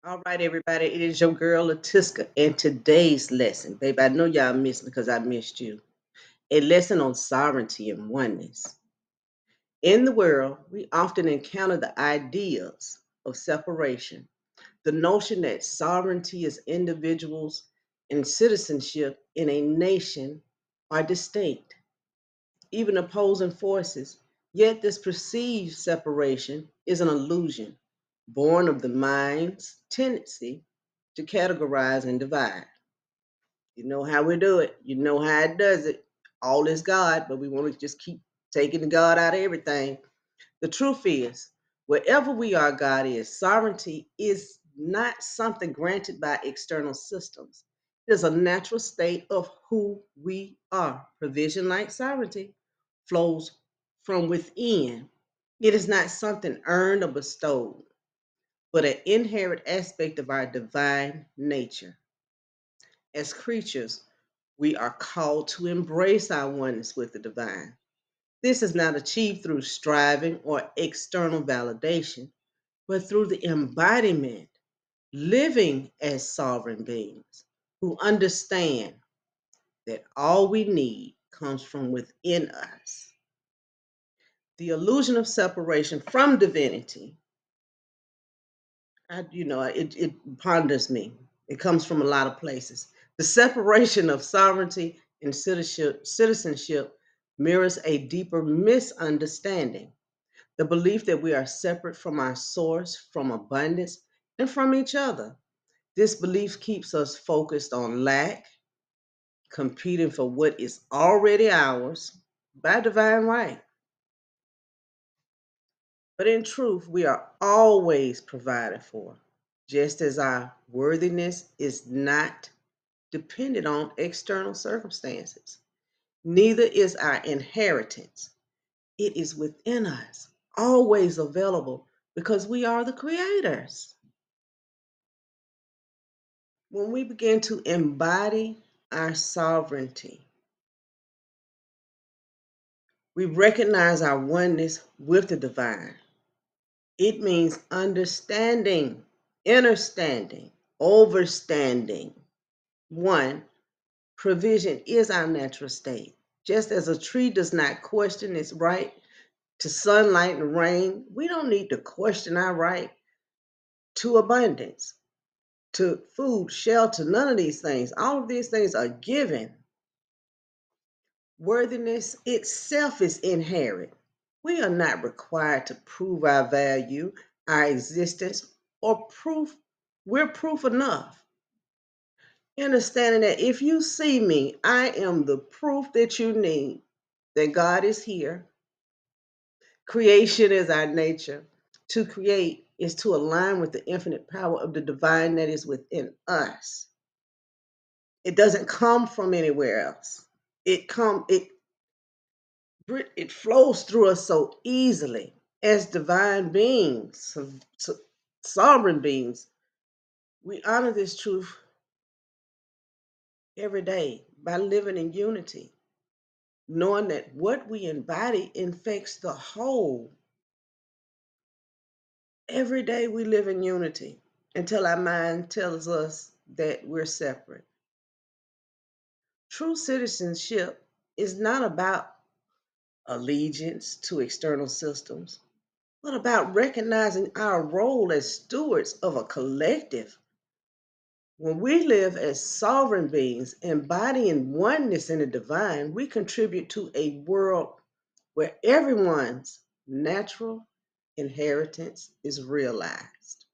All right, everybody, it is your girl Latiska, and today's lesson, babe, I know y'all missed me because I missed you. A lesson on sovereignty and oneness. In the world, we often encounter the ideas of separation, the notion that sovereignty is individuals and citizenship in a nation are distinct, even opposing forces. Yet, this perceived separation is an illusion born of the mind's tendency to categorize and divide. You know how we do it, you know how it does it. All is God, but we want to just keep taking the God out of everything. The truth is, wherever we are, God is. Sovereignty is not something granted by external systems. It is a natural state of who we are. Provision like sovereignty flows from within. It is not something earned or bestowed, but an inherent aspect of our divine nature. As creatures, we are called to embrace our oneness with the divine. This is not achieved through striving or external validation, but through the embodiment, living as sovereign beings who understand that all we need comes from within us. The illusion of separation from divinity, it ponders me. It comes from a lot of places. The separation of sovereignty and citizenship mirrors a deeper misunderstanding, the belief that we are separate from our source, from abundance, and from each other. This belief keeps us focused on lack, competing for what is already ours by divine right. But in truth, we are always provided for, just as our worthiness is not dependent on external circumstances. Neither is our inheritance. It is within us, always available because we are the creators. When we begin to embody our sovereignty, we recognize our oneness with the divine. It means understanding, understanding, overstanding. One, provision is our natural state. Just as a tree does not question its right to sunlight and rain, we don't need to question our right to abundance, to food, shelter, none of these things. All of these things are given. Worthiness itself is inherent. We are not required to prove our value, our existence, or proof we're proof enough. Understanding that if you see me, I am the proof that you need that God is here. Creation is our nature. To create is to align with the infinite power of the divine that is within us. It doesn't come from anywhere else. It flows through us so easily as divine beings, sovereign beings. We honor this truth every day by living in unity, knowing that what we embody infects the whole. Every day we live in unity until our mind tells us that we're separate. True citizenship is not about allegiance to external systems, but about recognizing our role as stewards of a collective. When we live as sovereign beings, embodying oneness in the divine, we contribute to a world where everyone's natural inheritance is realized.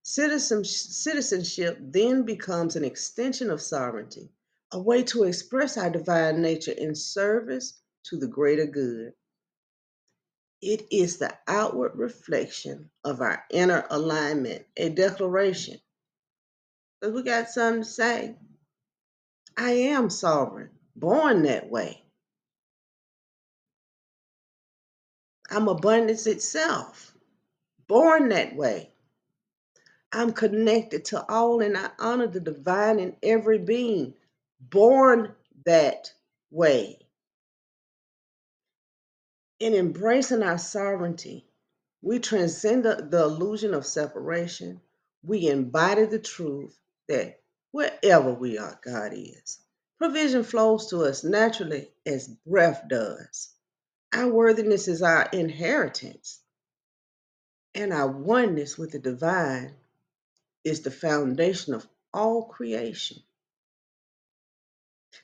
Citizenship then becomes an extension of sovereignty, a way to express our divine nature in service to the greater good. It is the outward reflection of our inner alignment, a declaration. Because we got something to say. I am sovereign, born that way. I'm abundance itself, born that way. I'm connected to all and I honor the divine in every being, born that way. In embracing our sovereignty, we transcend the illusion of separation. We embody the truth that wherever we are, God is. Provision flows to us naturally as breath does. Our worthiness is our inheritance, and our oneness with the divine is the foundation of all creation.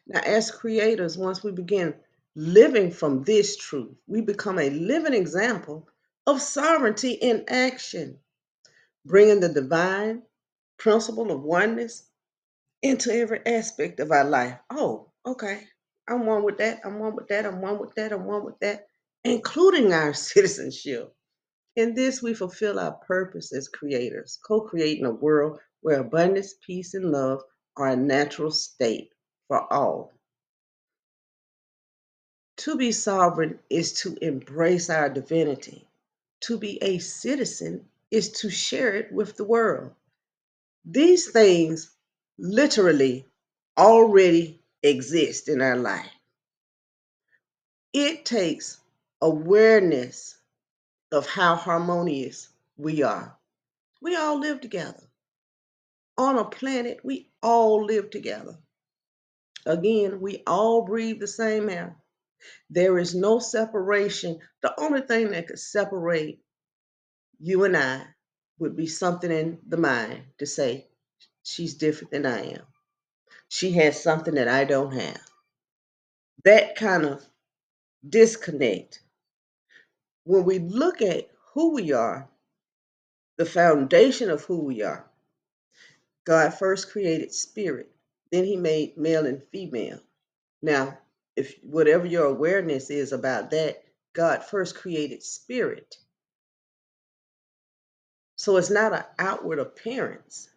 Now, as creators, once we begin living from this truth, we become a living example of sovereignty in action, bringing the divine principle of oneness into every aspect of our life. Oh, okay. I'm one with that. I'm one with that. I'm one with that. I'm one with that, including our citizenship. In this, we fulfill our purpose as creators, co creating a world where abundance, peace, and love are a natural state for all. To be sovereign is to embrace our divinity. To be a citizen is to share it with the world. These things literally already exist in our life. It takes awareness of how harmonious we are. We all live together. On a planet, we all live together. Again, we all breathe the same air. There is no separation. The only thing that could separate you and I would be something in the mind to say, she's different than I am. She has something that I don't have. That kind of disconnect. When we look at who we are, the foundation of who we are, God first created spirit, then he made male and female. Now, if whatever your awareness is about that, God first created spirit. So it's not an outward appearance.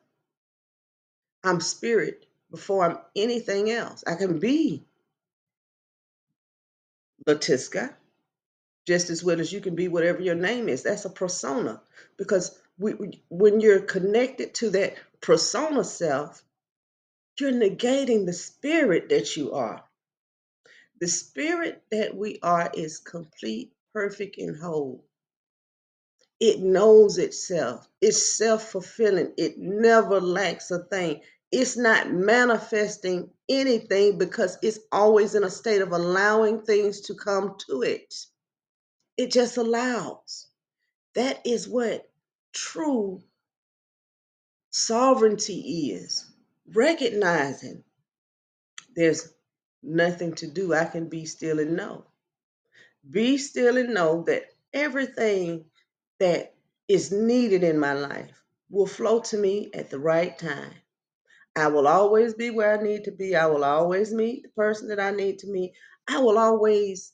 I'm spirit before I'm anything else. I can be Latiska just as well as you can be whatever your name is. That's a persona because when you're connected to that persona self, you're negating the spirit that you are. The spirit that we are is complete, perfect, and whole. It knows itself. It's self-fulfilling. It never lacks a thing. It's not manifesting anything because it's always in a state of allowing things to come to it. It just allows. That is what true sovereignty is. Recognizing there's nothing to do. I can be still and know. Be still and know that everything that is needed in my life will flow to me at the right time. I will always be where I need to be. I will always meet the person that I need to meet. I will always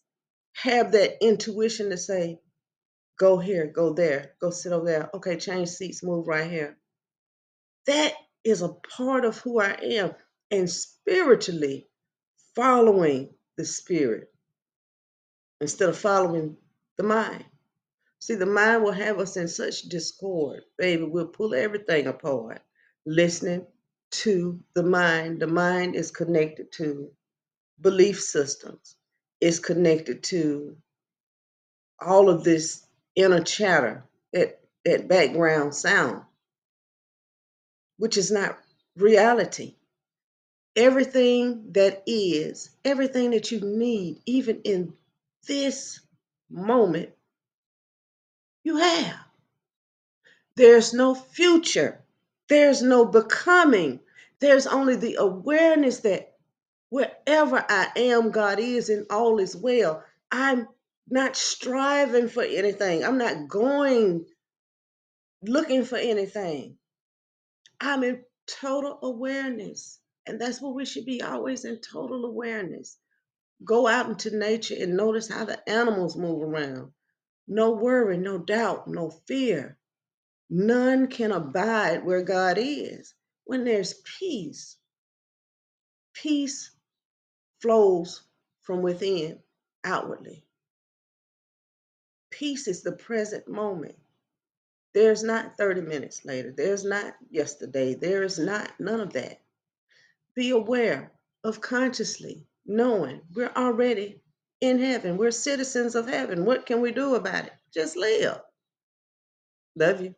have that intuition to say, go here, go there, go sit over there. Okay, change seats, move right here. That is a part of who I am. And spiritually, following the spirit instead of following the mind. See, the mind will have us in such discord, baby. We'll pull everything apart. Listening to the mind. The mind is connected to belief systems. It's connected to all of this inner chatter, that background sound, which is not reality. Everything that is, everything that you need, even in this moment, you have. There's no future. There's no becoming. There's only the awareness that wherever I am, God is and all is well. I'm not striving for anything. I'm not going looking for anything. I'm in total awareness. And that's what we should be always in total awareness. Go out into nature and notice how the animals move around. No worry, no doubt, no fear. None can abide where God is. When there's peace, peace flows from within outwardly. Peace is the present moment. There's not 30 minutes later. There's not yesterday. There is not none of that. Be aware of consciously knowing we're already in heaven. We're citizens of heaven. What can we do about it? Just live. Love you.